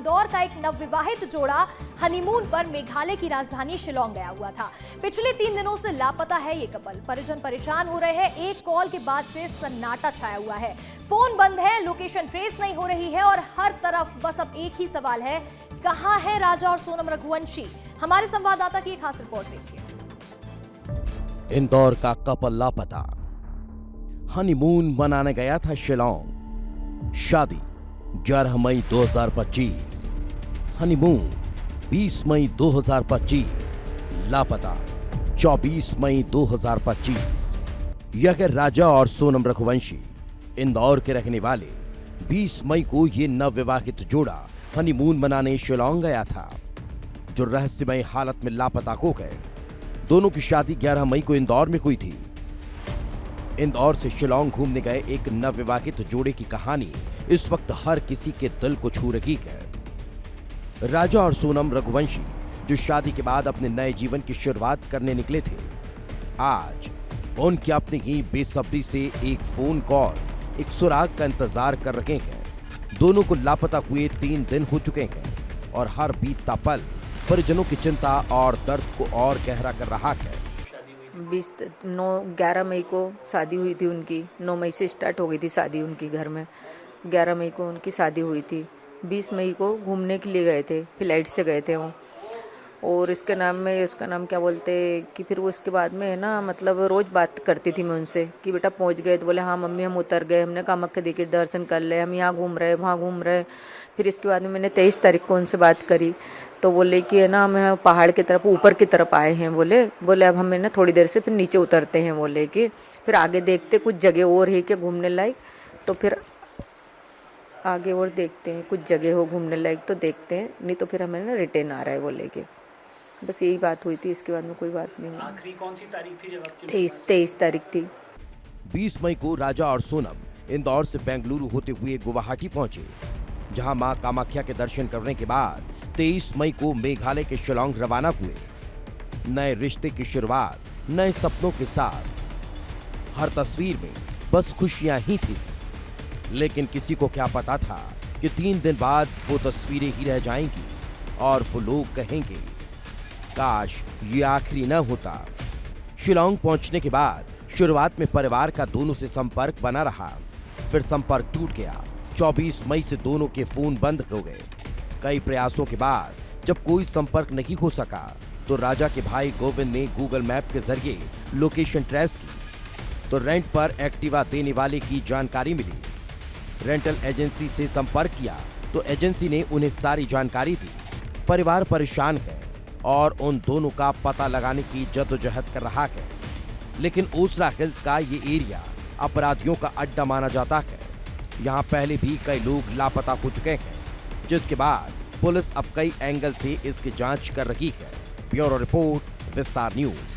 इंदौर का एक नवविवाहित जोड़ा हनीमून पर मेघालय की राजधानी शिलांग गया हुआ था। पिछले 3 दिनों से लापता है ये कपल। परिजन परेशान हो रहे हैं। एक कॉल के बाद से सन्नाटा छाया हुआ है। फोन बंद है, लोकेशन ट्रेस नहीं हो रही है और हर तरफ बस अब एक ही सवाल है, कहां है राजा और सोनम रघुवंशी? हमारे संवाददाता की एक खास रिपोर्ट देखिए। इंदौर का कपल लापता। हनीमून मनाने गया था शिलांग। शादी 11 मई 2025। हनीमून 20 मई 2025। लापता 24 मई 2025। यह राजा और सोनम रघुवंशी इंदौर के रहने वाले 20 मई को ये नवविवाहित जोड़ा हनीमून मनाने शिलांग गया था, जो रहस्यमय हालत में लापता हो गए। दोनों की शादी 11 मई को इंदौर में हुई थी। इंदौर से शिलांग घूमने गए एक नवविवाहित जोड़े की कहानी इस वक्त हर किसी के दिल को छू रही है। राजा और सोनम रघुवंशी जो शादी के बाद अपने नए जीवन की शुरुआत करने निकले थे, आज उनकी अपनी ही बेसब्री से एक फोन कॉल, एक सुराग का इंतजार कर रहे हैं। दोनों को लापता हुए 3 दिन हो चुके हैं और हर बीतता पल परिजनों की चिंता और दर्द को और गहरा कर रहा है। 11 मई को शादी हुई थी उनकी। 9 मई से स्टार्ट हो गई थी शादी उनकी घर में। 11 मई को उनकी शादी हुई थी। 20 मई को घूमने के लिए गए थे, फ्लाइट से गए थे वो। और इसके नाम में, उसका नाम क्या बोलते कि फिर वो इसके बाद में है ना, मतलब रोज़ बात करती थी मैं उनसे कि बेटा पहुंच गए? तो बोले हाँ मम्मी हम उतर गए, हमने कामाख्या देवी के दर्शन कर ले, हम यहाँ घूम रहे वहाँ घूम रहे। फिर इसके बाद में मैंने 23 तारीख को उनसे बात करी तो बोले कि है ना हम पहाड़ की तरफ, ऊपर की तरफ आए हैं। बोले अब हमें ना थोड़ी देर से फिर नीचे उतरते हैं। बोले कि फिर आगे देखते कुछ जगह और है क्या घूमने लायक, तो फिर आगे और देखते हैं, कुछ जगह हो घूमने लायक तो देखते हैं, नहीं तो फिर हमें ना रिटर्न आ रहा है। बोले कि बस यही बात हुई थी, इसके बाद में कोई बात नहीं हुई। आखिरी कौन सी तारीख थी जब आपकी? 23 तारीख थी। 20 मई को राजा और सोनम इंदौर से बेंगलुरु होते हुए गुवाहाटी पहुंचे, जहां मां कामाख्या के दर्शन करने के बाद 23 मई को मेघालय के शिलांग रवाना हुए। नए रिश्ते की शुरुआत नए सपनों के साथ। हर तस्वीर में बस खुशियां ही थी, लेकिन किसी को क्या पता था कि 3 दिन बाद वो तस्वीरें ही रह जाएंगी और वो लोग कहेंगे काश ये आखिरी न होता। शिलांग पहुंचने के बाद शुरुआत में परिवार का दोनों से संपर्क बना रहा, फिर संपर्क टूट गया। 24 मई से दोनों के फोन बंद हो गए। कई प्रयासों के बाद जब कोई संपर्क नहीं हो सका तो राजा के भाई गोविंद ने गूगल मैप के जरिए लोकेशन ट्रेस की तो रेंट पर एक्टिवा देने वाले की जानकारी मिली। रेंटल एजेंसी से संपर्क किया तो एजेंसी ने उन्हें सारी जानकारी दी। परिवार परेशान है और उन दोनों का पता लगाने की जद्दोजहद कर रहा है, लेकिन ओसरा हिल्स का ये एरिया अपराधियों का अड्डा माना जाता है। यहाँ पहले भी कई लोग लापता हो चुके हैं, जिसके बाद पुलिस अब कई एंगल से इसकी जांच कर रही है। ब्यूरो रिपोर्ट, विस्तार न्यूज।